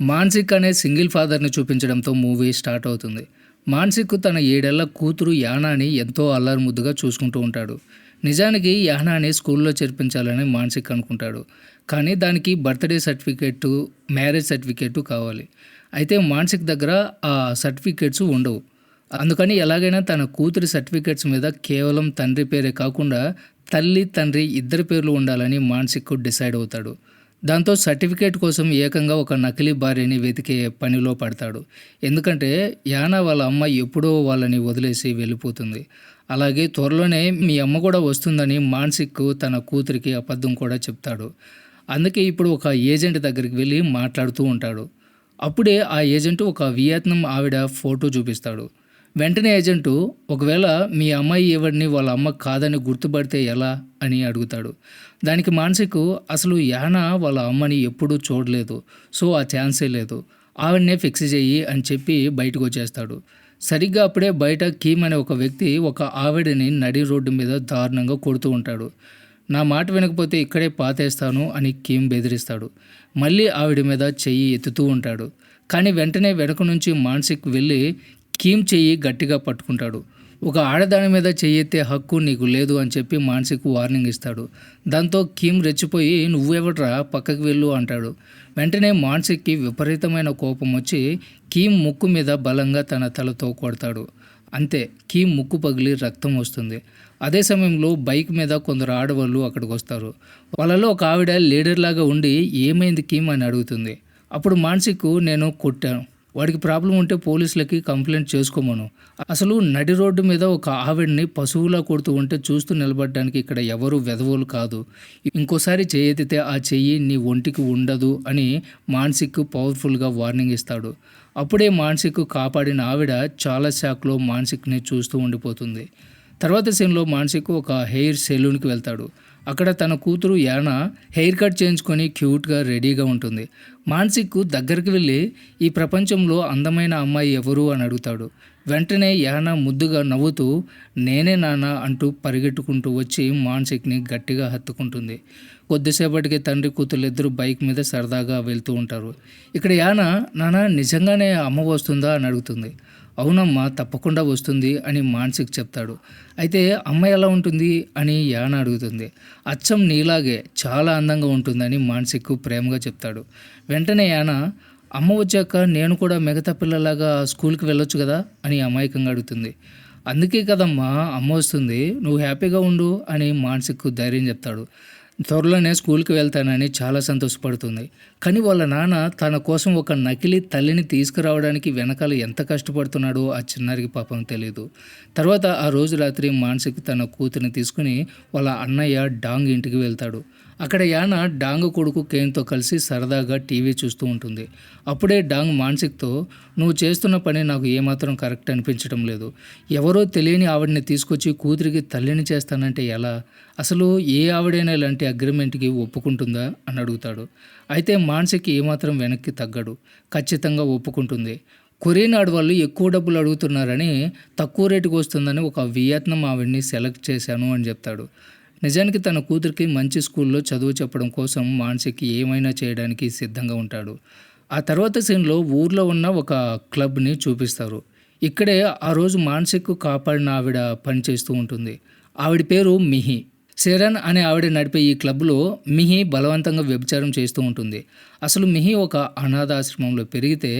మాన్సిక్ అనే సింగిల్ ఫాదర్ని చూపించడంతో movie start అవుతుంది. మాన్సిక్ తన 7 ఏళ్ల కూతురు యానాని ఎంతో అల్లరి ముద్దుగా చూసుకుంటూ ఉంటాడు. నిజానికి యానాని స్కూల్లో చేర్పించాలని మాన్సిక్ అనుకుంటాడు. కానీ దానికి బర్త్డే సర్టిఫికేటు, మ్యారేజ్ సర్టిఫికేటు కావాలి. అయితే మాన్సిక్ దగ్గర ఆ సర్టిఫికేట్స్ ఉండవు. అందుకని ఎలాగైనా తన కూతురి సర్టిఫికేట్స్ మీద కేవలం తండ్రి పేరే కాకుండా తల్లి, తండ్రి ఇద్దరి పేర్లు ఉండాలని మాన్సిక్ డిసైడ్ అవుతాడు. దాంతో సర్టిఫికేట్ కోసం ఏకంగా ఒక నకిలీ భార్యని వెతికే పనిలో పడతాడు. ఎందుకంటే యానా వాళ్ళ అమ్మ ఎప్పుడో వాళ్ళని వదిలేసి వెళ్ళిపోతుంది. అలాగే త్వరలోనే మీ అమ్మ కూడా వస్తుందని మాన్సిక్ తన కూతురికి అబద్ధం కూడా చెప్తాడు. అందుకే ఇప్పుడు ఒక ఏజెంట్ దగ్గరికి వెళ్ళి మాట్లాడుతూ ఉంటాడు. అప్పుడే ఆ ఏజెంట్ ఒక వియత్నాం ఆవిడ ఫోటో చూపిస్తాడు. వెంటనే ఏజెంటు, ఒకవేళ మీ అమ్మాయి ఎవరిని వాళ్ళ అమ్మ కాదని గుర్తుపడితే ఎలా అని అడుగుతాడు. దానికి మాన్సిక్, అసలు యానా వాళ్ళ అమ్మని ఎప్పుడూ చూడలేదు, సో ఆ ఛాన్సే లేదు, ఆవిడనే ఫిక్స్ చెయ్యి అని చెప్పి బయటకు వచ్చేస్తాడు. సరిగ్గా అప్పుడే బయట కీమ్ అనే ఒక వ్యక్తి ఒక ఆవిడని నడి రోడ్డు మీద దారుణంగా కొడుతూ ఉంటాడు. నా మాట వినకపోతే ఇక్కడే పాతేస్తాను అని కీమ్ బెదిరిస్తాడు. మళ్ళీ ఆవిడ మీద చెయ్యి ఎత్తుతూ ఉంటాడు. కానీ వెంటనే వెనక నుంచి మాన్సిక్ వెళ్ళి కీమ్ చెయ్యి గట్టిగా పట్టుకుంటాడు. ఒక ఆడదాని మీద చెయ్యెత్తే హక్కు నీకు లేదు అని చెప్పి మాన్సిక్ వార్నింగ్ ఇస్తాడు. దాంతో కీమ్ రెచ్చిపోయి, నువ్వెవడ్రా, పక్కకి వెళ్ళు అంటాడు. వెంటనే మాన్సిక్కి విపరీతమైన కోపం వచ్చి కీమ్ ముక్కు మీద బలంగా తన తలతో కొడతాడు. అంతే, కీమ్ ముక్కు పగిలి రక్తం వస్తుంది. అదే సమయంలో బైక్ మీద కొందరు ఆడవాళ్ళు అక్కడికి వస్తారు. వాళ్ళలో ఒక ఆవిడ లీడర్లాగా ఉండి ఏమైంది కీమ్ అని అడుగుతుంది. అప్పుడు మాన్సిక్, నేను కొట్టాను, వాడికి ప్రాబ్లం ఉంటే పోలీసులకి కంప్లైంట్ చేసుకోమను, అసలు నడి రోడ్డు మీద ఒక ఆవిడ్ని పశువులా కొడుతూ ఉంటే చూస్తూ నిలబడడానికి ఇక్కడ ఎవరు వెధవోలు కాదు, ఇంకోసారి చేయెత్తితే ఆ చెయ్యి నీ ఒంటికి ఉండదు అని మాన్సిక్ పవర్ఫుల్గా వార్నింగ్ ఇస్తాడు. అప్పుడే మాన్సిక్ కాపాడిన ఆవిడ చాలా షాక్లో మాన్సిక్ని చూస్తూ ఉండిపోతుంది. తర్వాత సీన్లో మాన్సిక్ ఒక హెయిర్ సెలూన్కి వెళ్తాడు. అక్కడ తన కూతురు యానా హెయిర్ కట్ చేయించుకొని క్యూట్గా రెడీగా ఉంటుంది. మాన్సిక్ దగ్గరికి వెళ్ళి ఈ ప్రపంచంలో అందమైన అమ్మాయి ఎవరు అని అడుగుతాడు. వెంటనే యానా ముద్దుగా నవ్వుతూ నేనే నాన్న అంటూ పరిగెట్టుకుంటూ వచ్చి మాన్సిక్ని గట్టిగా హత్తుకుంటుంది. కొద్దిసేపటికి తండ్రి కూతురు ఇద్దరు బైక్ మీద సరదాగా వెళ్తూ ఉంటారు. ఇక్కడ యానా, నాన్న నిజంగానే అమ్మ వస్తుందా అని అడుగుతుంది. అవునమ్మా, తప్పకుండా వస్తుంది అని మాన్సిక్ చెప్తాడు. అయితే అమ్మ ఎలా ఉంటుంది అని యానా అడుగుతుంది. అచ్చం నీలాగే చాలా అందంగా ఉంటుందని మాన్సిక్ ప్రేమగా చెప్తాడు. వెంటనే యానా, అమ్మ వచ్చాక నేను కూడా మిగతా పిల్లలాగా స్కూల్కి వెళ్ళొచ్చు కదా అని అమాయకంగా అడుగుతుంది. అందుకే కదమ్మా అమ్మ వస్తుంది, నువ్వు హ్యాపీగా ఉండు అని మాన్సిక్ ధైర్యం చెప్తాడు. త్వరలోనే స్కూల్కి వెళ్తానని చాలా సంతోషపడుతుంది. కానీ వాళ్ళ నాన్న తన కోసం ఒక నకిలీ తల్లిని తీసుకురావడానికి వెనకాల ఎంత కష్టపడుతున్నాడో ఆ చిన్నారికి పాపం తెలియదు. తర్వాత ఆ రోజు రాత్రి మాన్సిక్ తన కూతురిని తీసుకుని వాళ్ళ అన్నయ్య డాంగ్ ఇంటికి వెళ్తాడు. అక్కడ యానా డాంగ్ కొడుకు కేన్తో కలిసి సరదాగా టీవీ చూస్తూ ఉంటుంది. అప్పుడే డాంగ్ మాన్సిక్తో, నువ్వు చేస్తున్న పని నాకు ఏమాత్రం కరెక్ట్ అనిపించడం లేదు, ఎవరో తెలియని ఆవిడని తీసుకొచ్చి కూతురికి తల్లిని చేస్తానంటే ఎలా, అసలు ఏ ఆవిడైనా ఇలాంటి అగ్రిమెంట్కి ఒప్పుకుంటుందా అని అడుగుతాడు. అయితే మాన్సిక్ ఏమాత్రం వెనక్కి తగ్గడు, ఖచ్చితంగా ఒప్పుకుంటుంది. కొరియన్ ఆడవాళ్ళు ఎక్కువ డబ్బులు అడుగుతున్నారని తక్కువ రేటుకి వస్తుందని ఒక వియత్నాం ఆవిడ్ని సెలెక్ట్ చేశాను అని చెప్తాడు. నిజానికి తన కూతురికి మంచి స్కూల్లో చదువు చెప్పడం కోసం మాన్సిక్ ఏమైనా చేయడానికి సిద్ధంగా ఉంటాడు. ఆ తర్వాత సీన్లో ఊర్లో ఉన్న ఒక క్లబ్ని చూపిస్తారు. ఇక్కడే ఆ రోజు మాన్సిక్ కాపాడిన ఆవిడ పనిచేస్తూ ఉంటుంది. ఆవిడ పేరు మిహి. శరణ్ అనే ఆవిడ నడిపే ఈ క్లబ్లో మిహి బలవంతంగా వ్యభిచారం చేస్తూ ఉంటుంది. అసలు మిహి ఒక అనాథాశ్రమంలో పెరిగితే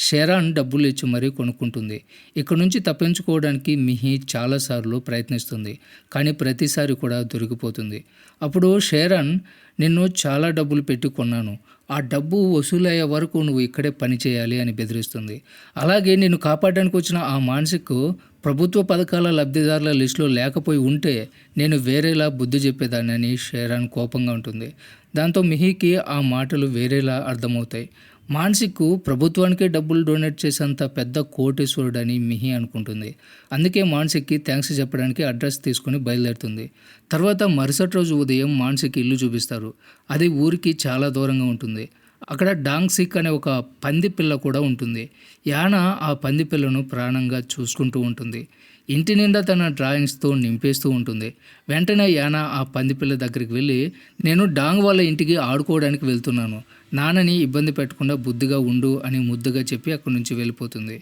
శరణ్ డబ్బులు ఇచ్చి మరీ కొనుక్కుంటుంది. ఇక్కడ నుంచి తప్పించుకోవడానికి మిహి చాలాసార్లు ప్రయత్నిస్తుంది, కానీ ప్రతిసారి కూడా దొరికిపోతుంది. అప్పుడు శరణ్, నిన్ను చాలా డబ్బులు పెట్టి కొన్నాను, ఆ డబ్బు వసూలయ్యే వరకు నువ్వు ఇక్కడే పని చేయాలి అని బెదిరిస్తుంది. అలాగే నిన్ను కాపాడడానికి వచ్చిన ఆ మాన్సిక్ ప్రభుత్వ పథకాల లబ్ధిదారుల లిస్టులో లేకపోయి ఉంటే నేను వేరేలా బుద్ధి చెప్పేదాన్ని అని షేరాన్ కోపంగా ఉంటుంది. దాంతో మిహికి ఆ మాటలు వేరేలా అర్థమవుతాయి. మాన్సిక్ ప్రభుత్వానికే డబ్బులు డొనేట్ చేసేంత పెద్ద కోటేశ్వరుడని మిహి అనుకుంటుంది. అందుకే మాన్సిక్కి థ్యాంక్స్ చెప్పడానికి అడ్రస్ తీసుకుని బయలుదేరుతుంది. తర్వాత మరుసటి రోజు ఉదయం మాన్సిక్ ఇల్లు చూపిస్తారు. అది ఊరికి చాలా దూరంగా ఉంటుంది. అక్కడ డాంగ్ సిక్ అనే ఒక పంది పిల్ల కూడా ఉంటుంది. యానా ఆ పంది పిల్లను ప్రాణంగా చూసుకుంటూ ఉంటుంది. ఇంటి నిండా తన డ్రాయింగ్స్తో నింపేస్తూ ఉంటుంది. వెంటనే యానా ఆ పంది పిల్ల దగ్గరికి వెళ్ళి, నేను డాంగ్ వాళ్ళ ఇంటికి ఆడుకోవడానికి వెళ్తున్నాను, నాన్నని ఇబ్బంది పెట్టకుండా బుద్ధిగా ఉండు అని ముద్దుగా చెప్పి అక్కడి నుంచి వెళ్ళిపోతుంది.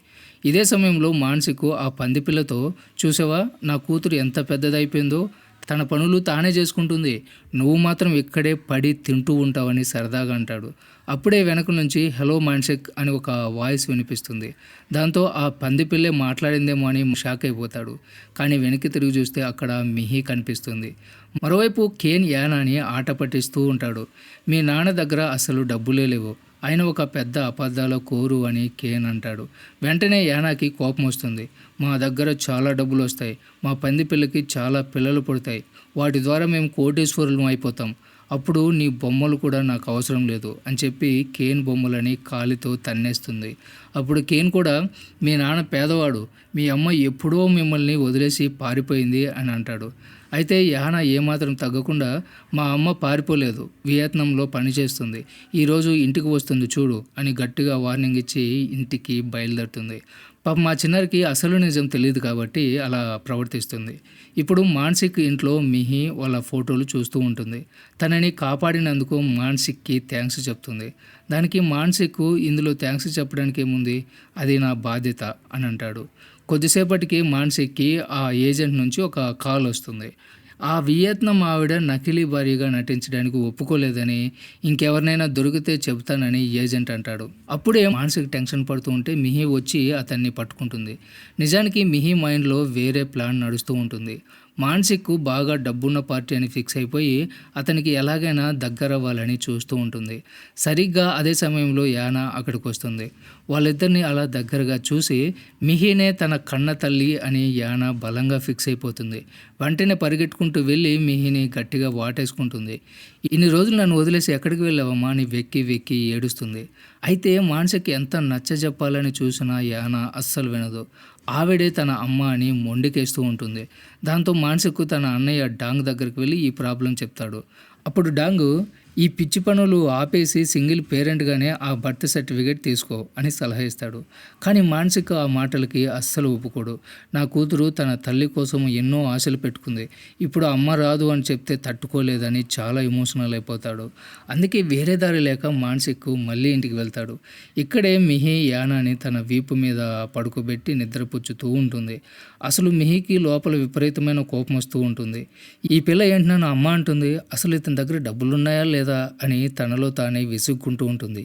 ఇదే సమయంలో మానసికు ఆ పందిపిల్లతో, చూసావా నా కూతురు ఎంత పెద్దదైపోయిందో, తన పనులు తానే చేసుకుంటుంది, నువ్వు మాత్రం ఇక్కడే పడి తింటూ ఉంటావని సరదాగా అంటాడు. అప్పుడే వెనక నుంచి హలో మాన్సిక్ అని ఒక వాయిస్ వినిపిస్తుంది. దాంతో ఆ పందిపిల్లే మాట్లాడిందేమో అని షాక్ అయిపోతాడు. కానీ వెనక్కి తిరిగి చూస్తే అక్కడ మిహి కనిపిస్తుంది. మరోవైపు కేన్ యానాని ఆట పట్టిస్తూ ఉంటాడు. మీ నాన్న దగ్గర అసలు డబ్బులే లేవు, ఆయన ఒక పెద్ద అబద్ధాల కోరు అని కేన్ అంటాడు. వెంటనే యానాకి కోపం వస్తుంది. మా దగ్గర చాలా డబ్బులు వస్తాయి, మా పంది పిల్లకి చాలా పిల్లలు పుడతాయి, వాటి ద్వారా మేము కోటీశ్వరులం అయిపోతాం, అప్పుడు నీ బొమ్మలు కూడా నాకు అవసరం లేదు అని చెప్పి కేన్ బొమ్మలని కాలితో తన్నేస్తుంది. అప్పుడు కేన్ కూడా, మీ నాన్న పేదవాడు, మీ అమ్మ ఎప్పుడో మిమ్మల్ని వదిలేసి పారిపోయింది అని అంటాడు. అయితే యానా ఏమాత్రం తగ్గకుండా, మా అమ్మ పారిపోలేదు, వియత్నాంలో పనిచేస్తుంది, ఈరోజు ఇంటికి వస్తుంది చూడు అని గట్టిగా వార్నింగ్ ఇచ్చి ఇంటికి బయలుదేరుతుంది. పాపం మా చిన్నారికి అసలు నిజం తెలియదు కాబట్టి అలా ప్రవర్తిస్తుంది. ఇప్పుడు మాన్సిక్ ఇంట్లో మిహి వాళ్ళ ఫోటోలు చూస్తూ ఉంటుంది. తనని కాపాడినందుకు మాన్సిక్కి థ్యాంక్స్ చెప్తుంది. దానికి మాన్సిక్, ఇందులో థ్యాంక్స్ చెప్పడానికి ఏముంది, అది నా బాధ్యత అని అంటాడు. కొద్దిసేపటికి మాన్సిక్కి ఆ ఏజెంట్ నుంచి ఒక కాల్ వస్తుంది. ఆ వియత్నాం ఆవిడ నకిలీ భార్యగా నటించడానికి ఒప్పుకోలేదని, ఇంకెవరినైనా దొరికితే చెబుతానని ఏజెంట్ అంటాడు. అప్పుడే మానసిక టెన్షన్ పడుతూ ఉంటే మిహి వచ్చి అతన్ని పట్టుకుంటుంది. నిజానికి మిహి మైండ్లో వేరే ప్లాన్ నడుస్తూ ఉంటుంది. మాన్సిక్ బాగా డబ్బున్న పార్టీ అని ఫిక్స్ అయిపోయి అతనికి ఎలాగైనా దగ్గరవ్వాలని చూస్తూ ఉంటుంది. సరిగ్గా అదే సమయంలో యానా అక్కడికి వస్తుంది. వాళ్ళిద్దరిని అలా దగ్గరగా చూసి మిహినే తన కన్న తల్లి అని యానా బలంగా ఫిక్స్ అయిపోతుంది. వెంటనే పరిగెట్టుకుంటూ వెళ్ళి మిహిని గట్టిగా వాటేసుకుంటుంది. ఇన్ని రోజులు నన్ను వదిలేసి ఎక్కడికి వెళ్ళావమ్మా అని వెక్కి వెక్కి ఏడుస్తుంది. అయితే మానసిక్ ఎంత నచ్చజెప్పాలని చూసినా యానా అస్సలు వినదు. ఆవిడే తన అమ్మ అని మొండికేస్తూ ఉంటుంది. దాంతో మానసిక్ తన అన్నయ్య డాంగ్ దగ్గరికి వెళ్ళి ఈ ప్రాబ్లం చెప్తాడు. అప్పుడు డాంగు, ఈ పిచ్చి పనులు ఆపేసి సింగిల్ పేరెంట్గానే ఆ బర్త్ సర్టిఫికేట్ తీసుకో అని సలహా ఇస్తాడు. కానీ మానసిక్ ఆ మాటలకి అస్సలు ఒప్పుకోడు. నా కూతురు తన తల్లి కోసం ఎన్నో ఆశలు పెట్టుకుంది, ఇప్పుడు అమ్మ రాదు అని చెప్తే తట్టుకోలేదని చాలా ఎమోషనల్ అయిపోతాడు. అందుకే వేరే దారి లేక మానసిక్ మళ్ళీ ఇంటికి వెళ్తాడు. ఇక్కడే మిహి యానాని తన వీపు మీద పడుకోబెట్టి నిద్రపుచ్చుతూ ఉంటుంది. అసలు మిహికి లోపల విపరీతమైన కోపం వస్తూ ఉంటుంది. ఈ పిల్ల ఏంటి నన్ను అమ్మ అంటుంది, అసలు ఇతని దగ్గర డబ్బులున్నాయా లేదా అని తనలో తానే విసుక్కుంటూ ఉంటుంది.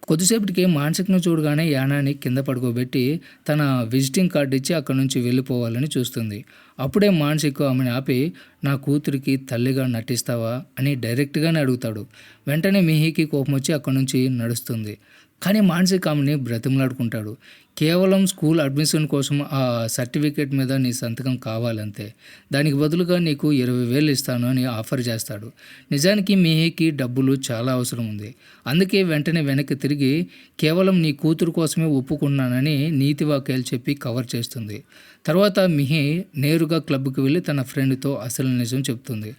కొద్దిసేపటికి మానసిక్ను చూడగానే యానాని కింద పడుకోబెట్టి తన విజిటింగ్ కార్డు ఇచ్చి అక్కడి నుంచి వెళ్ళిపోవాలని చూస్తుంది. అప్పుడే మానసిక్ ఆమెను ఆపి, నా కూతురికి తల్లిగా నటిస్తావా అని డైరెక్ట్గానే అడుగుతాడు. వెంటనే మిహికి కోపం వచ్చి అక్కడి నుంచి నడుస్తుంది. కానీ మానసిక్ ఆమెని బ్రతిమలాడుకుంటాడు. కేవలం స్కూల్ అడ్మిషన్ కోసం ఆ సర్టిఫికేట్ మీద నీ సంతకం కావాలంతే, దానికి బదులుగా నీకు 20,000 ఇస్తాను అని ఆఫర్ చేస్తాడు. నిజానికి మిహికి డబ్బులు చాలా అవసరం ఉంది. అందుకే వెంటనే వెనక్కి తిరిగి కేవలం నీ కూతురు కోసమే ఒప్పుకున్నానని నీతి వాక్యాలు చెప్పి కవర్ చేస్తుంది. తర్వాత మిహి నేరుగా క్లబ్కి వెళ్ళి తన ఫ్రెండ్తో అసలు నిజం చెప్తుంది.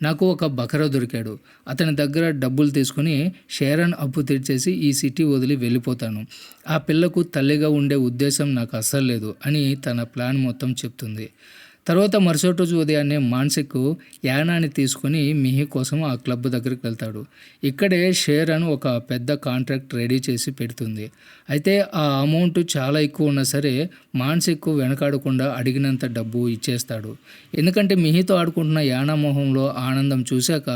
నాకు ఒక బకరా దొరికాడు, అతని దగ్గర డబ్బులు తీసుకుని షేరన్ అప్పు తీర్చేసి ఈ సిటీ వదిలి వెళ్ళిపోతాను, ఆ పిల్లకు తల్లిగా ఉండే ఉద్దేశం నాకు అస్సలు లేదు అని తన ప్లాన్ మొత్తం చెప్తుంది. తర్వాత మరుసటి రోజు ఉదయాన్నే మానసిక్ యానాని తీసుకుని మిహి కోసం ఆ క్లబ్ దగ్గరికి వెళ్తాడు. ఇక్కడే షేరన్ ఒక పెద్ద కాంట్రాక్ట్ రెడీ చేసి పెడుతుంది. అయితే ఆ అమౌంట్ చాలా ఎక్కువ ఉన్నా సరే మానసిక్ వెనకాడకుండా అడిగినంత డబ్బు ఇచ్చేస్తాడు. ఎందుకంటే మిహితో ఆడుకుంటున్న యానా మొహంలో ఆనందం చూశాక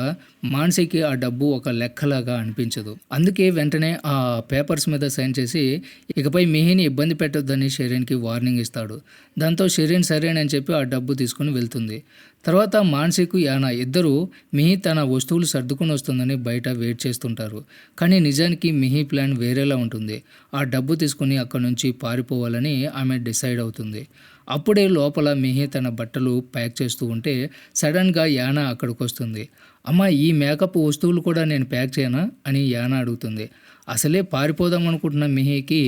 మానసిక్కి ఆ డబ్బు ఒక లెక్కలాగా అనిపించదు. అందుకే వెంటనే ఆ పేపర్స్ మీద సైన్ చేసి ఇకపై మిహిని ఇబ్బంది పెట్టొద్దని షెరీన్కి వార్నింగ్ ఇస్తాడు. దాంతో షెరీన్ సరేనని చెప్పి ఆ డబ్బు తీసుకుని వెళ్తుంది. తర్వాత మానసిక్ యానా ఇద్దరూ మిహి తన వస్తువులు సర్దుకుని వస్తుందని బయట వెయిట్ చేస్తుంటారు. కానీ నిజానికి మిహి ప్లాన్ వేరేలా ఉంటుంది. ఆ డబ్బు తీసుకుని అక్కడి నుంచి పారిపోవాలని ఆమె డిసైడ్ అవుతుంది. అప్పుడే లోపల మిహి తన బట్టలు ప్యాక్ చేస్తూ ఉంటే సడన్గా యానా అక్కడికి వస్తుంది. అమ్మ, ఈ మేకప్ వస్తువులు కూడా నేను ప్యాక్ చేయనా అని యానా అడుగుతుంది. అసలే పారిపోదాం అనుకుంటున్న మిహికి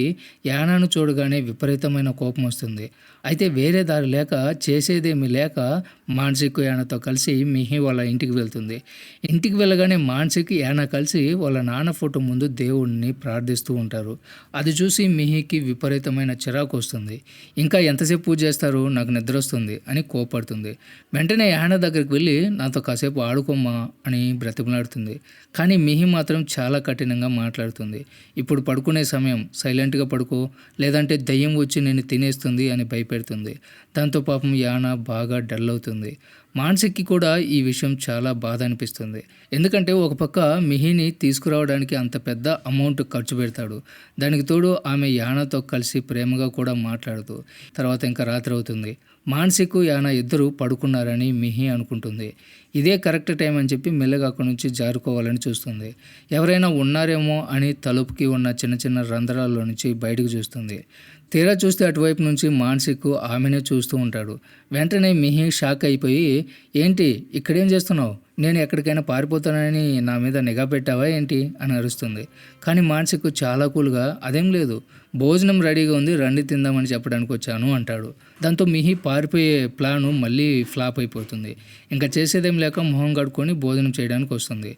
యానాను చూడగానే విపరీతమైన కోపం వస్తుంది. అయితే వేరే దారి లేక, చేసేదేమీ లేక మాన్సిక్ యానాతో కలిసి మిహి వాళ్ళ ఇంటికి వెళ్తుంది. ఇంటికి వెళ్ళగానే మాన్సిక్ యానా కలిసి వాళ్ళ నాన్న ఫోటో ముందు దేవుడిని ప్రార్థిస్తూ ఉంటారు. అది చూసి మిహికి విపరీతమైన చిరాకు వస్తుంది. ఇంకా ఎంతసేపు పూజ చేస్తారు, నాకు నిద్ర వస్తుంది అని కోపడుతుంది. వెంటనే యానా దగ్గరికి వెళ్ళి నాతో కాసేపు ఆడుకోమ్మా అని బ్రతిమలాడుతుంది. కానీ మిహి మాత్రం చాలా కఠినంగా మాట్లాడుతుంది. ఇప్పుడు పడుకునే సమయం, సైలెంట్గా పడుకో, లేదంటే దయ్యం వచ్చి నేను తినేస్తుంది అని భయపెడుతుంది. దాంతో పాపం యానా బాగా డల్ అవుతుంది. మాన్సిక్కి కూడా ఈ విషయం చాలా బాధ అనిపిస్తుంది. ఎందుకంటే ఒక పక్క మిహిని తీసుకురావడానికి అంత పెద్ద అమౌంట్ ఖర్చు పెడతాడు. దానికి తోడు ఆమె యానాతో కలిసి ప్రేమగా కూడా మాట్లాడుతూ. తర్వాత ఇంకా రాత్రి అవుతుంది. మాన్సిక్ యానా ఇద్దరు పడుకున్నారని మిహి అనుకుంటుంది. ఇదే కరెక్ట్ టైం అని చెప్పి మెల్లగా అక్కడి నుంచి జారుకోవాలని చూస్తుంది. ఎవరైనా ఉన్నారేమో అని తలుపుకి ఉన్న చిన్న చిన్న రంధ్రాల్లో నుంచి బయటకు చూస్తుంది. తీరా చూస్తే అటువైపు నుంచి మాన్సిక్ ఆమెనే చూస్తూ ఉంటాడు. వెంటనే మిహి షాక్ అయిపోయి, ఏంటి ఇక్కడేం చేస్తున్నావు, నేను ఎక్కడికైనా పారిపోతానని నా మీద నిఘా పెట్టావా ఏంటి అని అరుస్తుంది. కానీ మాన్సిక్ చాలా కూల్గా, అదేం లేదు, భోజనం రెడీగా ఉంది, రండి తిందామని చెప్పడానికి వచ్చాను అంటాడు. దాంతో మిహి పారిపోయే ప్లాను మళ్ళీ ఫ్లాప్ అయిపోతుంది. ఇంకా చేసేదేం లేక మొహం కడుక్కొని భోజనం చేయడానికి వస్తుంది.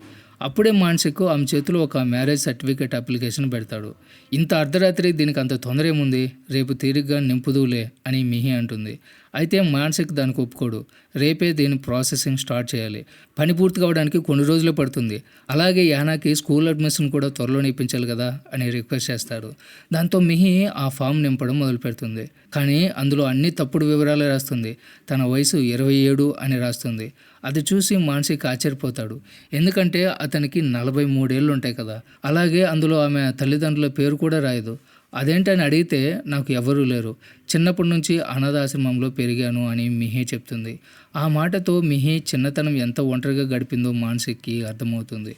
అప్పుడే మాన్సిక్ ఆమె చేతిలో ఒక మ్యారేజ్ సర్టిఫికేట్ అప్లికేషన్ పెడతాడు. ఇంత అర్ధరాత్రి దీనికి అంత తొందర ఏముంది, రేపు తీరిగ్గా నింపుదువులే అని మిహి అంటుంది. అయితే మాన్సిక్ దానికి ఒప్పుకోడు. రేపే దీని ప్రాసెసింగ్ స్టార్ట్ చేయాలి, పని పూర్తి కావడానికి కొన్ని రోజులే పడుతుంది, అలాగే యానాకి స్కూల్ అడ్మిషన్ కూడా త్వరలో ఇప్పించాలి కదా అని రిక్వెస్ట్ చేస్తాడు. దాంతో మిహి ఆ ఫామ్ నింపడం మొదలు పెడుతుంది. కానీ అందులో అన్ని తప్పుడు వివరాలే రాస్తుంది. తన వయసు 27 అని రాస్తుంది. అది చూసి మాన్సిక్ ఆశ్చర్యపోతాడు. ఎందుకంటే అతనికి 43 ఏళ్ళు ఉంటాయి కదా. అలాగే అందులో ఆమె తల్లిదండ్రుల పేరు కూడా రాయదు. అదేంటని అడిగితే, నాకు ఎవరూ లేరు, చిన్నప్పటి నుంచి అనాథాశ్రమంలో పెరిగాను అని మిహి చెప్తుంది. ఆ మాటతో మిహి చిన్నతనం ఎంత ఒంటరిగా గడిపిందో మాన్సిక్కి అర్థమవుతుంది.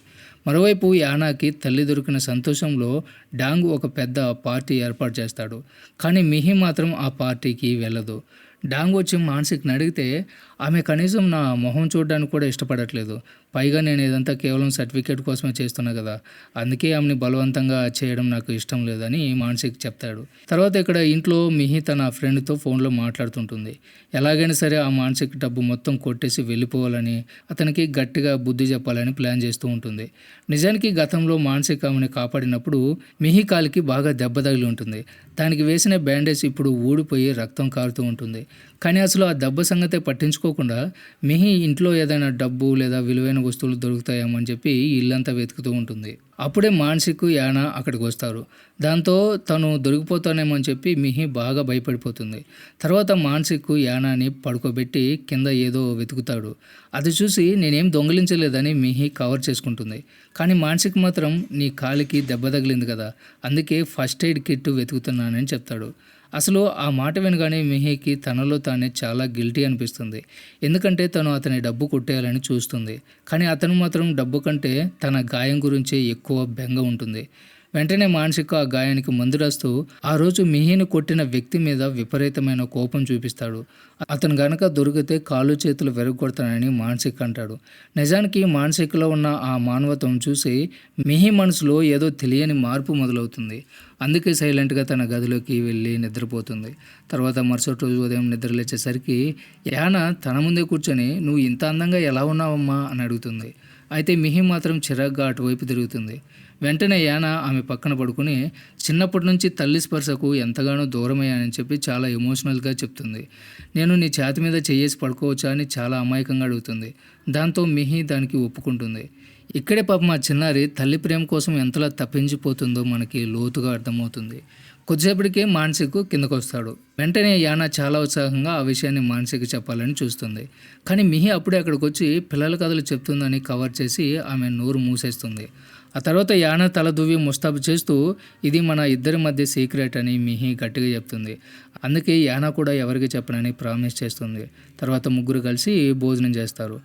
మరోవైపు యానాకి తల్లి దొరికిన సంతోషంలో డాంగ్ ఒక పెద్ద పార్టీ ఏర్పాటు చేస్తాడు. కానీ మిహి మాత్రం ఆ పార్టీకి వెళ్ళదు. డాంగ్ వచ్చి మాన్సిక్ని అడిగితే, ఆమె కనీసం నా మొహం చూడడానికి కూడా ఇష్టపడట్లేదు, పైగా నేను ఇదంతా కేవలం సర్టిఫికేట్ కోసమే చేస్తున్నా కదా, అందుకే ఆమెని బలవంతంగా చేయడం నాకు ఇష్టం లేదని మాన్సిక్ చెప్తాడు. తర్వాత ఇక్కడ ఇంట్లో మిహి తన ఫ్రెండ్తో ఫోన్లో మాట్లాడుతుంటుంది. ఎలాగైనా సరే ఆ మాన్సిక్ డబ్బు మొత్తం కొట్టేసి వెళ్ళిపోవాలని, అతనికి గట్టిగా బుద్ధి చెప్పాలని ప్లాన్ చేస్తూ ఉంటుంది. నిజానికి గతంలో మాన్సిక్ ఆమెను కాపాడినప్పుడు మిహి కాలికి బాగా దెబ్బ తగిలి ఉంటుంది. దానికి వేసిన బ్యాండేజ్ ఇప్పుడు ఊడిపోయి రక్తం కారుతూ ఉంటుంది. కానీ అసలు ఆ దెబ్బ సంగతే పట్టించుకోకుండా మిహి ఇంట్లో ఏదైనా డబ్బు లేదా విలువైన వస్తువులు దొరుకుతాయేమో అని చెప్పి ఇల్లంతా వెతుకుతూ ఉంటుంది. అప్పుడే మాన్సిక్ యానా అక్కడికి వస్తారు. దాంతో తను దొరికిపోతానేమో అని చెప్పి మిహి బాగా భయపడిపోతుంది. తర్వాత మాన్సిక్ యానాని పడుకోబెట్టి కింద ఏదో వెతుకుతాడు. అది చూసి నేనేం దొంగిలించలేదని మిహి కవర్ చేసుకుంటుంది. కానీ మాన్సిక్ మాత్రం, నీ కాలికి దెబ్బ తగిలింది కదా, అందుకే ఫస్ట్ ఎయిడ్ కిట్ వెతుకుతున్నానని చెప్తాడు. అసలు ఆ మాట వినగానే మిహికి తనలో తానే చాలా గిల్టీ అనిపిస్తుంది. ఎందుకంటే తను అతని డబ్బు కొట్టేయాలని చూస్తుంది. కానీ అతను మాత్రం డబ్బు కంటే తన గాయం గురించే ఎక్కువ బెంగ ఉంటుంది. వెంటనే మాన్సిక్ ఆ గాయానికి మందు రాస్తూ ఆ రోజు మిహిని కొట్టిన వ్యక్తి మీద విపరీతమైన కోపం చూపిస్తాడు. అతను గనక దొరికితే కాళ్ళు చేతులు విరగొడతానని మాన్సిక్ అంటాడు. నిజానికి మాన్సిక్లో ఉన్న ఆ మానవత్వం చూసి మిహి మనసులో ఏదో తెలియని మార్పు మొదలవుతుంది. అందుకే సైలెంట్గా తన గదిలోకి వెళ్ళి నిద్రపోతుంది. తర్వాత మరుసటి రోజు ఉదయం నిద్రలేచేసరికి యానా తన ముందే కూర్చొని, నువ్వు ఇంత అందంగా ఎలా ఉన్నావమ్మా అని అడుగుతుంది. అయితే మిహి మాత్రం చిరాగ్గా అటువైపు తిరుగుతుంది. వెంటనే యానా ఆమె పక్కన పడుకుని, చిన్నప్పటి నుంచి తల్లి స్పర్శకు ఎంతగానో దూరమయ్యానని చెప్పి చాలా ఎమోషనల్గా చెప్తుంది. నేను నీ ఛాతి మీద చెయ్యేసి పడుకోవచ్చా అని చాలా అమాయకంగా అడుగుతుంది. దాంతో మిహి దానికి ఒప్పుకుంటుంది. ఇక్కడే పాపం మా చిన్నారి తల్లి ప్రేమ కోసం ఎంతలా తప్పించిపోతుందో మనకి లోతుగా అర్థమవుతుంది. కొద్దిసేపటికే మాన్సిక్ కిందకు వస్తాడు. వెంటనే యానా చాలా ఉత్సాహంగా ఆ విషయాన్ని మాన్సిక్ చెప్పాలని చూస్తుంది. కానీ మిహి అప్పుడే అక్కడికి వచ్చి పిల్లల కథలు చెప్తుందని కవర్ చేసి ఆమె నోరు మూసేస్తుంది. ఆ తర్వాత యానా తల దువ్వి ముస్తాబు చేస్తూ, ఇది మన ఇద్దరి మధ్య సీక్రెట్ అని మిహి గట్టిగా చెప్తుంది. అందుకే యానా కూడా ఎవరికి చెప్పనని ప్రామిస్ చేస్తుంది. తర్వాత ముగ్గురు కలిసి భోజనం చేస్తారు.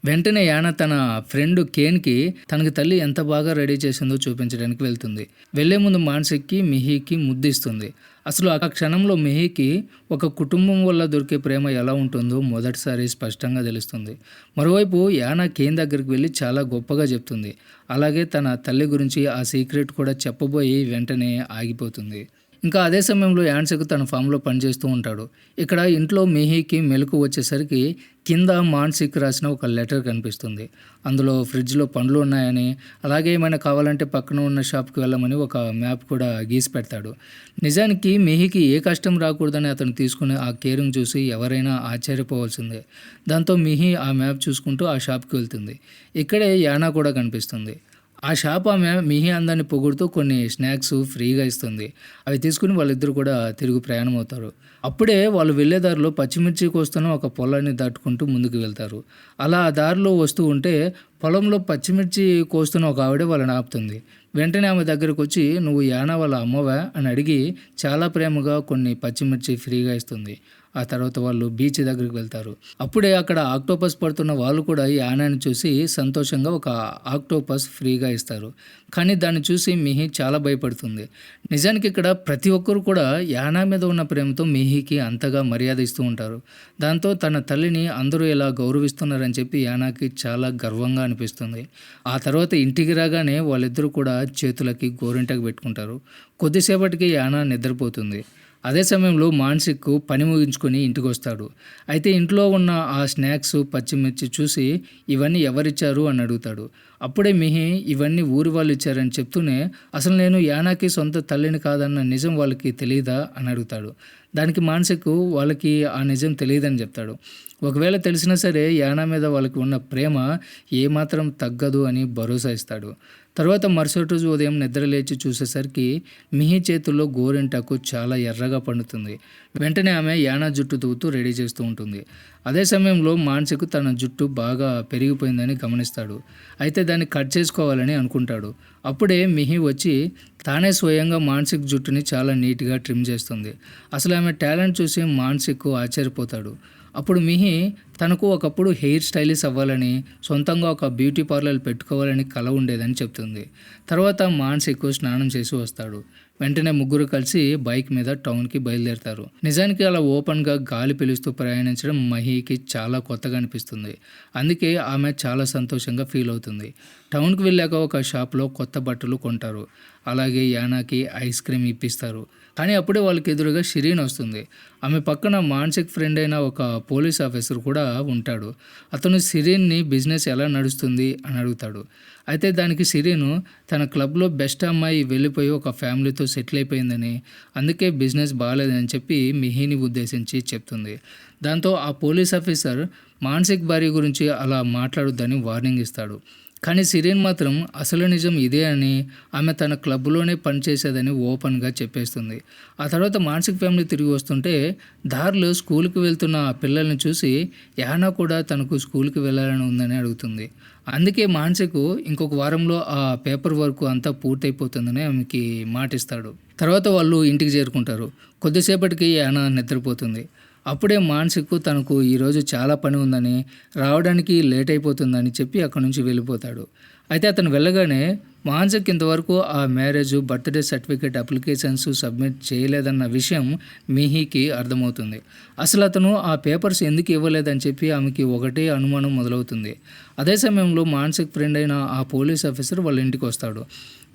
వెంటనే యానా తన ఫ్రెండ్ కేన్కి తనకి తల్లి ఎంత బాగా రెడీ చేసిందో చూపించడానికి వెళ్తుంది. వెళ్లే ముందు మాన్సిక్కి మిహీకి ముద్దిస్తుంది. అసలు ఆ క్షణంలో మిహీకి ఒక కుటుంబం వల్ల దొరికే ప్రేమ ఎలా ఉంటుందో మొదటిసారి స్పష్టంగా తెలుస్తుంది. మరోవైపు యానా కేన్ దగ్గరికి వెళ్ళి చాలా గొప్పగా చెప్తుంది. అలాగే తన తల్లి గురించి ఆ సీక్రెట్ కూడా చెప్పబోయి వెంటనే ఆగిపోతుంది. ఇంకా అదే సమయంలో యాన్సిక్ తన ఫామ్లో పనిచేస్తూ ఉంటాడు. ఇక్కడ ఇంట్లో మిహీకి మెలకు వచ్చేసరికి కింద మాన్సిక్ రాసిన ఒక లెటర్ కనిపిస్తుంది. అందులో ఫ్రిడ్జ్లో పండ్లు ఉన్నాయని, అలాగే ఏమైనా కావాలంటే పక్కన ఉన్న షాప్కి వెళ్ళమని ఒక మ్యాప్ కూడా గీసి పెడతాడు. నిజానికి మిహీకి ఏ కష్టం రాకూడదని అతను తీసుకునే ఆ కేరింగ్ చూసి ఎవరైనా ఆశ్చర్యపోవాల్సిందే. దాంతో మిహీ ఆ మ్యాప్ చూసుకుంటూ ఆ షాప్కి వెళ్తుంది. ఇక్కడే యానా కూడా కనిపిస్తుంది. ఆ షాప్ ఆమె మిహీ అందాన్ని పొగుడుతూ కొన్ని స్నాక్స్ ఫ్రీగా ఇస్తుంది. అవి తీసుకుని వాళ్ళిద్దరు కూడా తిరుగు ప్రయాణం అవుతారు. అప్పుడే వాళ్ళు వెళ్ళే దారిలో పచ్చిమిర్చి కోస్తున్న ఒక పొలాన్ని దాటుకుంటూ ముందుకు వెళ్తారు. అలా ఆ దారిలో వస్తూ ఉంటే పొలంలో పచ్చిమిర్చి కోస్తున్న ఒక ఆవిడ వాళ్ళని ఆపుతుంది. వెంటనే ఆమె దగ్గరకు వచ్చి, "నువ్వు యానా వాళ్ళ అమ్మవా?" అని అడిగి చాలా ప్రేమగా కొన్ని పచ్చిమిర్చి ఫ్రీగా ఇస్తుంది. ఆ తర్వాత వాళ్ళు బీచ్ దగ్గరికి వెళ్తారు. అప్పుడే అక్కడ ఆక్టోపస్ పడుతున్న వాళ్ళు కూడా యానాని చూసి సంతోషంగా ఒక ఆక్టోపస్ ఫ్రీగా ఇస్తారు. కానీ దాన్ని చూసి మిహీ చాలా భయపడుతుంది. నిజానికి ఇక్కడ ప్రతి ఒక్కరు కూడా యానా మీద ఉన్న ప్రేమతో మిహీకి అంతగా మర్యాద ఇస్తూ ఉంటారు. దాంతో తన తల్లిని అందరూ ఇలా గౌరవిస్తున్నారని చెప్పి యానాకి చాలా గర్వంగా అనిపిస్తుంది. ఆ తర్వాత ఇంటికి రాగానే వాళ్ళిద్దరూ కూడా చేతులకి గోరింటకు పెట్టుకుంటారు. కొద్దిసేపటికి యానా నిద్రపోతుంది. అదే సమయంలో మాన్సిక్ పని ముగించుకొని ఇంటికి వస్తాడు. అయితే ఇంట్లో ఉన్న ఆ స్నాక్స్ పచ్చిమిర్చి చూసి ఇవన్నీ ఎవరిచ్చారు అని అడుగుతాడు. అప్పుడే మిహీ ఇవన్నీ ఊరి వాళ్ళు ఇచ్చారని చెప్తూనే, అసలు నేను యానాకి సొంత తల్లిని కాదన్న నిజం వాళ్ళకి తెలియదా అని అడుగుతాడు. దానికి మాన్సిక్ వాళ్ళకి ఆ నిజం తెలియదని చెప్తాడు. ఒకవేళ తెలిసినా సరే యానా మీద వాళ్ళకి ఉన్న ప్రేమ ఏమాత్రం తగ్గదు అని భరోసా ఇస్తాడు. తర్వాత మరుసటి రోజు ఉదయం నిద్ర లేచి చూసేసరికి మిహీ చేతుల్లో గోరింటాకు చాలా ఎర్రగా పండుతుంది. వెంటనే ఆమె యానా జుట్టు తూగుతూ రెడీ చేస్తూ ఉంటుంది. అదే సమయంలో మాన్సిక్ తన జుట్టు బాగా పెరిగిపోయిందని గమనిస్తాడు. అయితే దాన్ని కట్ చేసుకోవాలని అనుకుంటాడు. అప్పుడే మిహీ వచ్చి తానే స్వయంగా మాన్సిక్ జుట్టుని చాలా నీట్గా ట్రిమ్ చేస్తుంది. అసలు ఆమె టాలెంట్ చూసి మాన్సిక్ ఆశ్చర్యపోతాడు. అప్పుడు మిహీ తనకు ఒకప్పుడు హెయిర్ స్టైలిస్ట్ అవ్వాలని, సొంతంగా ఒక బ్యూటీ పార్లర్ పెట్టుకోవాలని కల ఉండేదని చెప్తుంది. తర్వాత మాన్సిక్ స్నానం చేసి వస్తాడు. వెంటనే ముగ్గురు కలిసి బైక్ మీద టౌన్కి బయలుదేరతారు. నిజానికి అలా ఓపెన్గా గాలి పీలుస్తూ ప్రయాణించడం మహీకి చాలా కొత్తగా అనిపిస్తుంది. అందుకే ఆమె చాలా సంతోషంగా ఫీల్ అవుతుంది. టౌన్కి వెళ్ళాక ఒక షాప్లో కొత్త బట్టలు కొంటారు. అలాగే యానాకి ఐస్ క్రీమ్ ఇప్పిస్తారు. కానీ అప్పుడే వాళ్ళకి ఎదురుగా షిరీన్ వస్తుంది. ఆమె పక్కన మాన్సిక్ ఫ్రెండ్ అయిన ఒక పోలీస్ ఆఫీసర్ కూడా ఉంటాడు. అతను షిరీన్ని బిజినెస్ ఎలా నడుస్తుంది అని అడుగుతాడు. అయితే దానికి షిరీను తన క్లబ్లో బెస్ట్ అమ్మాయి వెళ్ళిపోయి ఒక ఫ్యామిలీతో సెటిల్ అయిపోయిందని, అందుకే బిజినెస్ బాగాలేదని చెప్పి మిహీని ఉద్దేశించి చెప్తుంది. దాంతో ఆ పోలీస్ ఆఫీసర్ మాన్సిక్ భార్య గురించి అలా మాట్లాడొద్దని వార్నింగ్ ఇస్తాడు. కానీ షిరీన్ మాత్రం అసలు నిజం ఇదే అని, ఆమె తన క్లబ్లోనే పనిచేసేదని ఓపెన్గా చెప్పేస్తుంది. ఆ తర్వాత మాన్సిక్ ఫ్యామిలీ తిరిగి వస్తుంటే దారిలో స్కూల్కి వెళ్తున్న ఆ పిల్లల్ని చూసి యానా కూడా తనకు స్కూల్కి వెళ్ళాలని ఉందని అడుగుతుంది. అందుకే మాన్సిక్ ఇంకొక వారంలో ఆ పేపర్ వర్క్ అంతా పూర్తయిపోతుందని ఆమెకి మాటిస్తాడు. తర్వాత వాళ్ళు ఇంటికి చేరుకుంటారు. కొద్దిసేపటికి యానా నిద్రపోతుంది. అప్పుడే మాన్సిక్ తనకు ఈరోజు చాలా పని ఉందని, రావడానికి లేట్ అయిపోతుందని చెప్పి అక్కడి నుంచి వెళ్ళిపోతాడు. అయితే అతను వెళ్ళగానే మాన్సిక్ ఇంతవరకు ఆ marriage, birthday certificate applications submit చేయలేదన్న విషయం మిహీకి అర్థమవుతుంది. అసలు అతను ఆ పేపర్స్ ఎందుకు ఇవ్వలేదని చెప్పి ఆమెకి ఒకటే అనుమానం మొదలవుతుంది. అదే సమయంలో మాన్సిక్ ఫ్రెండ్ అయిన ఆ పోలీస్ ఆఫీసర్ వాళ్ళ ఇంటికి వస్తాడు.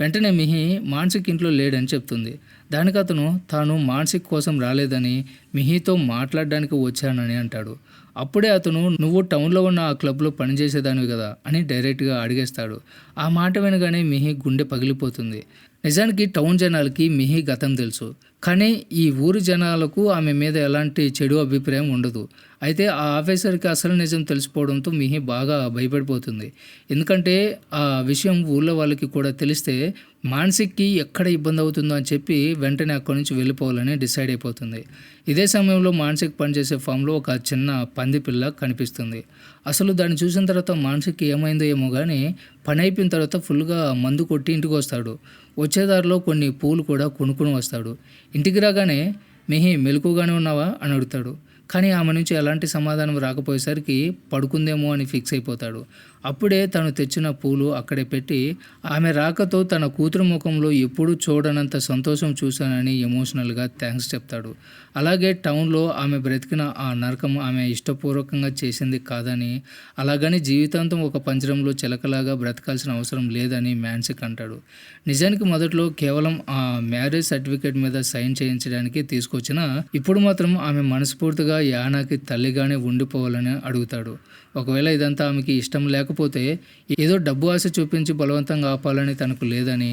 వెంటనే మిహీ మాన్సిక్ ఇంట్లో లేడని చెప్తుంది. దానికి అతను తాను మాన్సిక్ కోసం రాలేదని, మిహీతో మాట్లాడడానికి వచ్చానని అంటాడు. అప్పుడే అతను, "నువ్వు టౌన్లో ఉన్న ఆ క్లబ్లో పనిచేసేదానివి కదా" అని డైరెక్ట్గా అడిగేస్తాడు. ఆ మాట వినగానే మిహీ గుండె పగిలిపోతుంది. నిజానికి టౌన్ జనాలకి మిహీ గతం తెలుసు. కానీ ఈ ఊరి జనాలకు ఆమె మీద ఎలాంటి చెడు అభిప్రాయం ఉండదు. అయితే ఆ ఆఫీసర్కి అసలు నిజం తెలిసిపోవడంతో మిహీ బాగా భయపడిపోతుంది. ఎందుకంటే ఆ విషయం ఊళ్ళో వాళ్ళకి కూడా తెలిస్తే మాన్సిక్కి ఎక్కడ ఇబ్బంది అవుతుందో అని చెప్పి వెంటనే అక్కడి నుంచి వెళ్ళిపోవాలని డిసైడ్ అయిపోతుంది. ఇదే సమయంలో మాన్సిక్ పనిచేసే ఫామ్లో ఒక చిన్న పంది పిల్ల కనిపిస్తుంది. అసలు దాన్ని చూసిన తర్వాత మాన్సిక్ ఏమైందో ఏమో కానీ పని అయిపోయిన తర్వాత ఫుల్గా మందు కొట్టి ఇంటికి వస్తాడు. వచ్చేదారిలో కొన్ని పూలు కూడా కొనుక్కొని వస్తాడు. ఇంటికి రాగానే, "మిహీ మెలకుగానే ఉన్నావా" అని అడుగుతాడు. కానీ ఆమె నుంచి ఎలాంటి సమాధానం రాకపోయేసరికి పడుకుందేమో అని ఫిక్స్ అయిపోతాడు. అప్పుడే తను తెచ్చిన పూలు అక్కడే పెట్టి ఆమె రాకతో తన కూతురు ముఖంలో ఎప్పుడూ చూడనంత సంతోషం చూశానని ఎమోషనల్గా థ్యాంక్స్ చెప్తాడు. అలాగే టౌన్లో ఆమె బ్రతికిన ఆ నరకం ఆమె ఇష్టపూర్వకంగా చేసింది కాదని, అలాగని జీవితాంతం ఒక పంజరంలో చిలకలాగా బ్రతకాల్సిన అవసరం లేదని మ్యాన్సిక్ అంటాడు. నిజానికి మొదట్లో కేవలం ఆ మ్యారేజ్ సర్టిఫికేట్ మీద సైన్ చేయించడానికి తీసుకొచ్చిన, ఇప్పుడు మాత్రం ఆమె మనస్ఫూర్తిగా యానాకి తల్లిగానే ఉండిపోవాలని అడుగుతాడు. ఒకవేళ ఇదంతా ఆమెకి ఇష్టం లేకపోతే ఏదో డబ్బు ఆశ చూపించి బలవంతంగా ఆపాలని తనకు లేదని,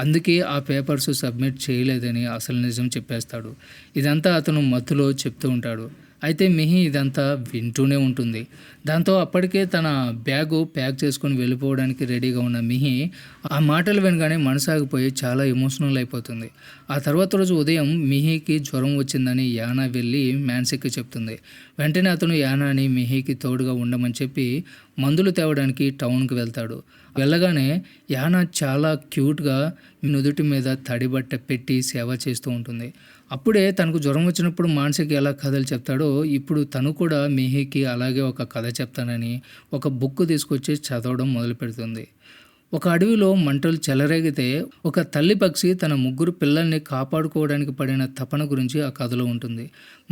అందుకే ఆ పేపర్స్ సబ్మిట్ చేయలేదని అసలు నిజం చెప్పేస్తాడు. ఇదంతా అతను మత్తులో చెప్తూ ఉంటాడు. అయితే మిహి ఇదంతా వింటూనే ఉంటుంది. దాంతో అప్పటికే తన బ్యాగు ప్యాక్ చేసుకొని వెళ్ళిపోవడానికి రెడీగా ఉన్న మిహి ఆ మాటలు వినగానే మనసాగిపోయి చాలా ఎమోషనల్ అయిపోతుంది. ఆ తర్వాత రోజు ఉదయం మిహికి జ్వరం వచ్చిందని యానా వెళ్ళి మ్యాన్సిక్కి చెప్తుంది. వెంటనే అతను యానాని మిహికి తోడుగా ఉండమని చెప్పి మందులు తేవడానికి టౌన్కి వెళ్తాడు. వెళ్ళగానే యానా చాలా క్యూట్గా నుదుటి మీద తడిబట్ట పెట్టి సేవ చేస్తూ ఉంటుంది. అప్పుడే తనకు జ్వరం వచ్చినప్పుడు మానసిక్ ఎలా కథలు చెప్తాడో ఇప్పుడు తను కూడా మిహికి అలాగే ఒక కథ చెప్తానని ఒక బుక్ తీసుకొచ్చి చదవడం మొదలు పెడుతుంది. ఒక అడవిలో మంటలు చెలరేగితే ఒక తల్లి పక్షి తన ముగ్గురు పిల్లల్ని కాపాడుకోవడానికి పడిన తపన గురించి ఆ కథలో ఉంటుంది.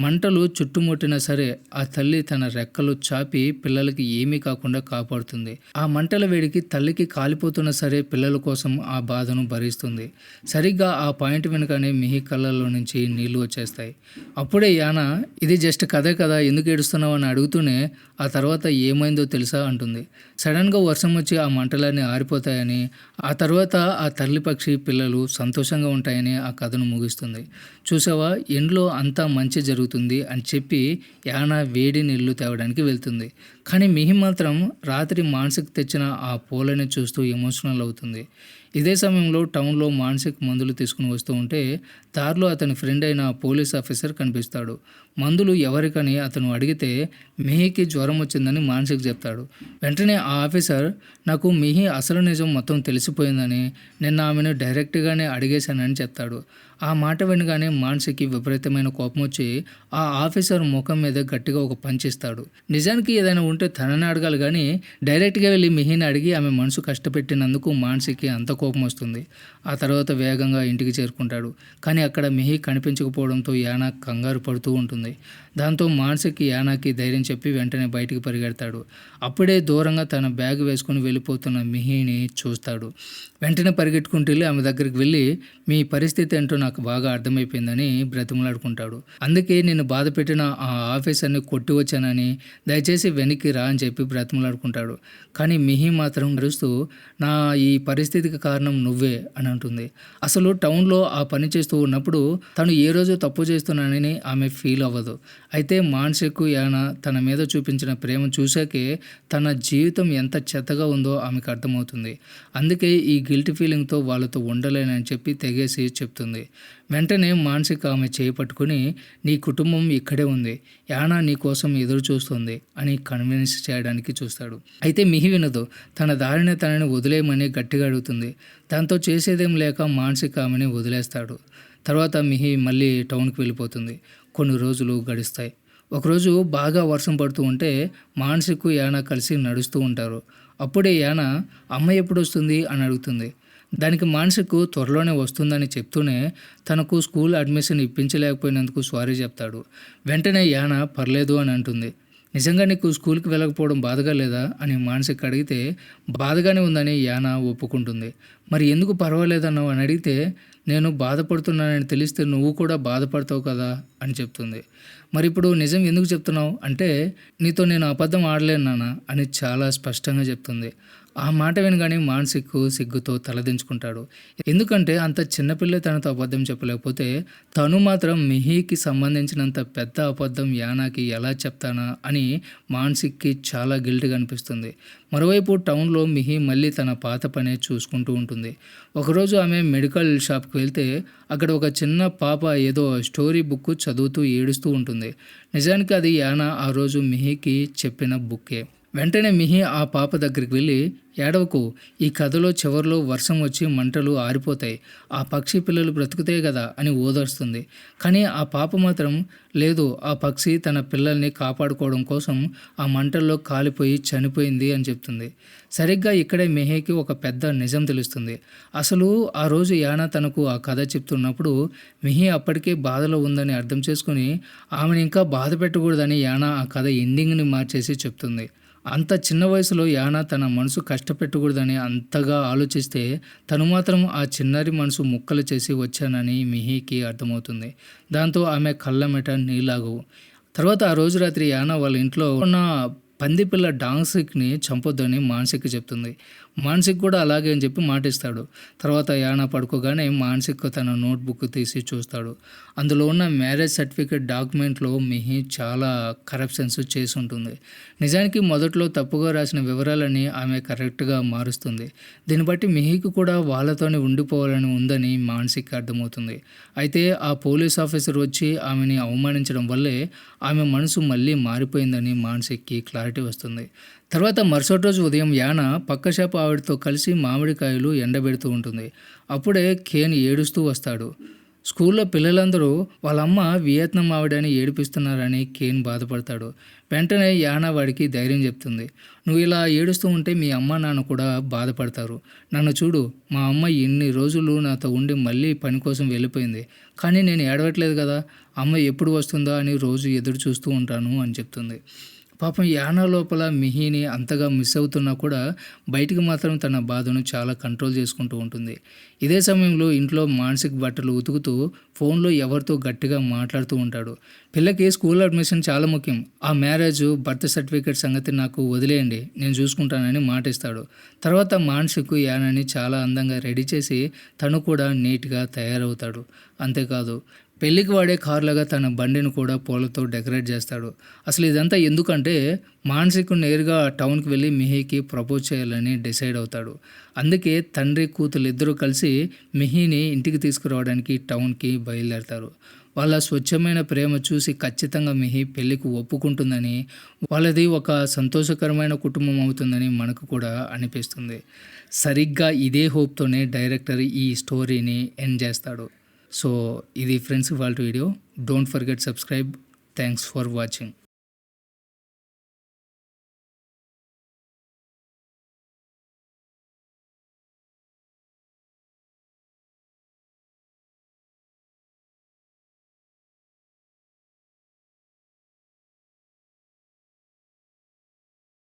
మంటలు చుట్టుముట్టినా సరే ఆ తల్లి తన రెక్కలు చాపి పిల్లలకి ఏమీ కాకుండా కాపాడుతుంది. ఆ మంటల వేడికి తల్లికి కాలిపోతున్నా సరే పిల్లల కోసం ఆ బాధను భరిస్తుంది. సరిగ్గా ఆ పాయింట్ వెనుకనే మిహి కళ్ళల్లో నుంచి నీళ్లు వచ్చేస్తాయి. అప్పుడే యానా ఇది జస్ట్ కథే కదా, ఎందుకు ఏడుస్తున్నావు అని అడుగుతూనే ఆ తర్వాత ఏమైందో తెలుసా అంటుంది. సడన్గా వర్షం వచ్చి ఆ మంటలన్నీ ఆరిపోతాయని, ఆ తర్వాత ఆ తల్లి పక్షి పిల్లలు సంతోషంగా ఉంటాయని ఆ కథను ముగిస్తుంది. చూసావా, ఇంట్లో అంతా మంచి జరుగుతుంది అని చెప్పి యానా వేడి నీళ్లు తేవడానికి వెళ్తుంది. కానీ మిహి మాత్రం రాత్రి మానసిక్ తెచ్చిన ఆ పూలని చూస్తూ ఎమోషనల్ అవుతుంది. ఇదే సమయంలో టౌన్లో మానసిక్ మందులు తీసుకుని వస్తూ ఉంటే దారిలో అతని ఫ్రెండ్ అయిన పోలీస్ ఆఫీసర్ కనిపిస్తాడు. మందులు ఎవరికని అతను అడిగితే మిహికి జ్వరం వచ్చిందని మానసిక్ చెప్తాడు. వెంటనే ఆ ఆఫీసర్ నాకు మిహి అసలు నిజం మొత్తం తెలిసిపోయిందని, నిన్న ఆమెను డైరెక్ట్గానే అడిగేశానని చెప్తాడు. ఆ మాట వినగానే మానసిక్కి విపరీతమైన కోపం వచ్చి ఆ ఆఫీసర్ ముఖం మీద గట్టిగా ఒక పంచ్ ఇస్తాడు. నిజానికి ఏదైనా ఉంటే తనని అడగాలి కానీ డైరెక్ట్గా వెళ్ళి మిహిని అడిగి ఆమె మనసు కష్టపెట్టినందుకు మానసిక్కి అంత కోపం వస్తుంది. ఆ తర్వాత వేగంగా ఇంటికి చేరుకుంటాడు. కానీ అక్కడ మిహి కనిపించకపోవడంతో యానా కంగారు పడుతూ ఉంటుంది. దాంతో మానసిక్ యానాకి ధైర్యం చెప్పి వెంటనే బయటికి పరిగెడతాడు. అప్పుడే దూరంగా తన బ్యాగ్ వేసుకుని వెళ్ళిపోతున్న మిహిని చూస్తాడు. వెంటనే పరిగెట్టుకుంటూ వెళ్ళి ఆమె దగ్గరికి వెళ్ళి మీ పరిస్థితి ఏంటో నాకు బాగా అర్థమైపోయిందని బ్రతిమలాడుకుంటాడు. అందుకే నేను బాధ పెట్టిన ఆ ఆఫీసర్ని కొట్టి వచ్చానని, దయచేసి వెనక్కి రా అని చెప్పి బ్రతిమలాడుకుంటాడు. కానీ మిహి మాత్రం అరుస్తూ నా ఈ పరిస్థితికి కారణం నువ్వే అని అంటుంది. అసలు టౌన్లో ఆ పని చేస్తూ ఉన్నప్పుడు తను ఏ రోజు తప్పు చేస్తున్నానని ఆమె ఫీల్ అవ్వదు. అయితే మానసిక్ యానా తన మీద చూపించిన ప్రేమ చూశాకే తన జీవితం ఎంత చెత్తగా ఉందో ఆమెకు అర్థమవుతుంది. అందుకే ఈ గిల్ట్ ఫీలింగ్తో వాళ్ళతో ఉండలేనని చెప్పి తెగేసి చెప్తుంది. వెంటనే మానసిక్ ఆమె చేయి పట్టుకుని నీ కుటుంబం ఇక్కడే ఉంది, యానా నీ కోసం ఎదురు చూస్తుంది అని కన్విన్స్ చేయడానికి చూస్తాడు. అయితే మిహి వినదు. తన దారిని తనని వదిలేయమని గట్టిగా అడుగుతుంది. దాంతో చేసేదేం లేక మానసిక్ ఆమెని వదిలేస్తాడు. తర్వాత మిహి మళ్ళీ టౌన్కి వెళ్ళిపోతుంది. కొన్ని రోజులు గడుస్తాయి. ఒకరోజు బాగా వర్షం పడుతూ ఉంటే మానసిక్ యానా కలిసి నడుస్తూ ఉంటారు. అప్పుడే యానా అమ్మ ఎప్పుడు వస్తుంది అని అడుగుతుంది. దానికి మానసిక్ త్వరలోనే వస్తుందని చెప్తూనే తనకు స్కూల్ అడ్మిషన్ ఇప్పించలేకపోయినందుకు సారీ చెప్తాడు. వెంటనే యానా పర్లేదు అని అంటుంది. నిజంగా నీకు స్కూల్కి వెళ్ళకపోవడం బాధగా లేదా అని మానసిక్ అడిగితే బాధగానే ఉందని యానా ఒప్పుకుంటుంది. మరి ఎందుకు పర్వాలేదన్నావు అని అడిగితే నేను బాధపడుతున్నానని తెలిస్తే నువ్వు కూడా బాధపడతావు కదా అని చెప్తుంది. మరి ఇప్పుడు నిజం ఎందుకు చెప్తున్నావు అంటే నీతో నేను అబద్ధం ఆడలేను నాన్న అని చాలా స్పష్టంగా చెప్తుంది. ఆ మాట వినగానే మానసిక్ సిగ్గుతో తలదించుకుంటాడు. ఎందుకంటే అంత చిన్నపిల్ల తనతో అబద్ధం చెప్పలేకపోతే తను మాత్రం మిహికి సంబంధించినంత పెద్ద అబద్ధం యానాకి ఎలా చెప్తానా అని మానసిక్కి చాలా గిల్ట్గా అనిపిస్తుంది. మరోవైపు టౌన్లో మిహి మళ్ళీ తన పాత పనే చూసుకుంటూ ఉంటుంది. ఒకరోజు ఆమె మెడికల్ షాప్కి వెళ్తే అక్కడ ఒక చిన్న పాప ఏదో స్టోరీ బుక్ చదువుతూ ఏడుస్తూ ఉంటుంది. నిజానికి అది యానా ఆ రోజు మిహికి చెప్పిన బుక్కే. వెంటనే మిహి ఆ పాప దగ్గరికి వెళ్ళి, ఏడవకు, ఈ కథలో చివరిలో వర్షం వచ్చి మంటలు ఆరిపోతాయి, ఆ పక్షి పిల్లలు బ్రతుకుతాయి కదా అని ఓదార్స్తుంది. కానీ ఆ పాప మాత్రం లేదు, ఆ పక్షి తన పిల్లల్ని కాపాడుకోవడం కోసం ఆ మంటల్లో కాలిపోయి చనిపోయింది అని చెప్తుంది. సరిగ్గా ఇక్కడే మిహికి ఒక పెద్ద నిజం తెలుస్తుంది. అసలు ఆ రోజు యానా తనకు ఆ కథ చెప్తున్నప్పుడు మిహి అప్పటికే బాధలో ఉందని అర్థం చేసుకుని ఆమెను ఇంకా బాధ పెట్టకూడదని యానా ఆ కథ ఎండింగ్ని మార్చేసి చెప్తుంది. అంత చిన్న వయసులో యానా తన మనసు కష్టపెట్టకూడదని అంతగా ఆలోచిస్తే తను మాత్రం ఆ చిన్నారి మనసు ముక్కలు చేసి వచ్చానని మిహికి అర్థమవుతుంది. దాంతో ఆమె కళ్ళమెట నీళ్ళాగవు. తర్వాత ఆ రోజు రాత్రి యానా వాళ్ళ ఇంట్లో ఉన్న పందిపిల్ల డాన్సిక్ని చంపొద్దని మానసిక్కి చెప్తుంది. మానసిక్ కూడా అలాగే అని చెప్పి మాటిస్తాడు. తర్వాత యానా పడుకోగానే మానసిక్ తన నోట్బుక్ తీసి చూస్తాడు. అందులో ఉన్న మ్యారేజ్ సర్టిఫికేట్ డాక్యుమెంట్లో మిహి చాలా కరప్షన్స్ చేసి ఉంటుంది. నిజానికి మొదట్లో తప్పుగా రాసిన వివరాలని ఆమె కరెక్ట్గా మారుస్తుంది. దీన్ని బట్టి మిహికి కూడా వాళ్ళతోనే ఉండిపోవాలని ఉందని మానసిక్ అర్థమవుతుంది. అయితే ఆ పోలీస్ ఆఫీసర్ వచ్చి ఆమెని అవమానించడం వల్లే ఆమె మనసు మళ్ళీ మారిపోయిందని మానసిక్కి క్లారిటీ వస్తుంది. తర్వాత మరుసటి రోజు ఉదయం యానా పక్క షాపు ఆవిడతో కలిసి మామిడికాయలు ఎండబెడుతూ ఉంటుంది. అప్పుడే కేన్ ఏడుస్తూ వస్తాడు. స్కూల్లో పిల్లలందరూ వాళ్ళ అమ్మ వియత్నాం ఆవిడని ఏడిపిస్తున్నారని కేన్ బాధపడతాడు. వెంటనే యానా వాడికి ధైర్యం చెప్తుంది. నువ్వు ఇలా ఏడుస్తూ ఉంటే మీ అమ్మ నాన్న కూడా బాధపడతారు. నన్ను చూడు, మా అమ్మ ఇన్ని రోజులు నాతో ఉండి మళ్ళీ పని కోసం వెళ్ళిపోయింది, కానీ నేను ఏడవట్లేదు కదా, అమ్మ ఎప్పుడు వస్తుందా అని రోజు ఎదురు చూస్తూ ఉంటాను అని చెప్తుంది. పాపం యానా లోపల మిహిని అంతగా మిస్ అవుతున్నా కూడా బయటికి మాత్రం తన బాధను చాలా కంట్రోల్ చేసుకుంటూ ఉంటుంది. ఇదే సమయంలో ఇంట్లో మానసిక్ బట్టలు ఉతుకుతూ ఫోన్లో ఎవరితో గట్టిగా మాట్లాడుతూ ఉంటాడు. పిల్లకి స్కూల్ అడ్మిషన్ చాలా ముఖ్యం, ఆ మ్యారేజ్ బర్త్ సర్టిఫికేట్ సంగతి నాకు వదిలేయండి, నేను చూసుకుంటానని మాటిస్తాడు. తర్వాత మానసిక్ యానాని చాలా అందంగా రెడీ చేసి తను కూడా నీట్గా తయారవుతాడు. అంతేకాదు, పెళ్ళికి వాడే కారులాగా తన బండిని కూడా పూలతో డెకరేట్ చేస్తాడు. అసలు ఇదంతా ఎందుకంటే మానసిక్ నేరుగా టౌన్కి వెళ్ళి మిహికి ప్రపోజ్ చేయాలని డిసైడ్ అవుతాడు. అందుకే తండ్రి కూతురు ఇద్దరూ కలిసి మిహిని ఇంటికి తీసుకురావడానికి టౌన్కి బయలుదేరతారు. వాళ్ళ స్వచ్ఛమైన ప్రేమ చూసి ఖచ్చితంగా మిహి పెళ్ళికి ఒప్పుకుంటుందని, వాళ్ళది ఒక సంతోషకరమైన కుటుంబం అవుతుందని మనకు కూడా అనిపిస్తుంది. సరిగ్గా ఇదే హోప్తోనే డైరెక్టర్ ఈ స్టోరీని ఎండ్ చేస్తాడు. సో ఇది ఫ్రెండ్స్ ఇవాల్టి video. Don't forget subscribe. Thanks for watching.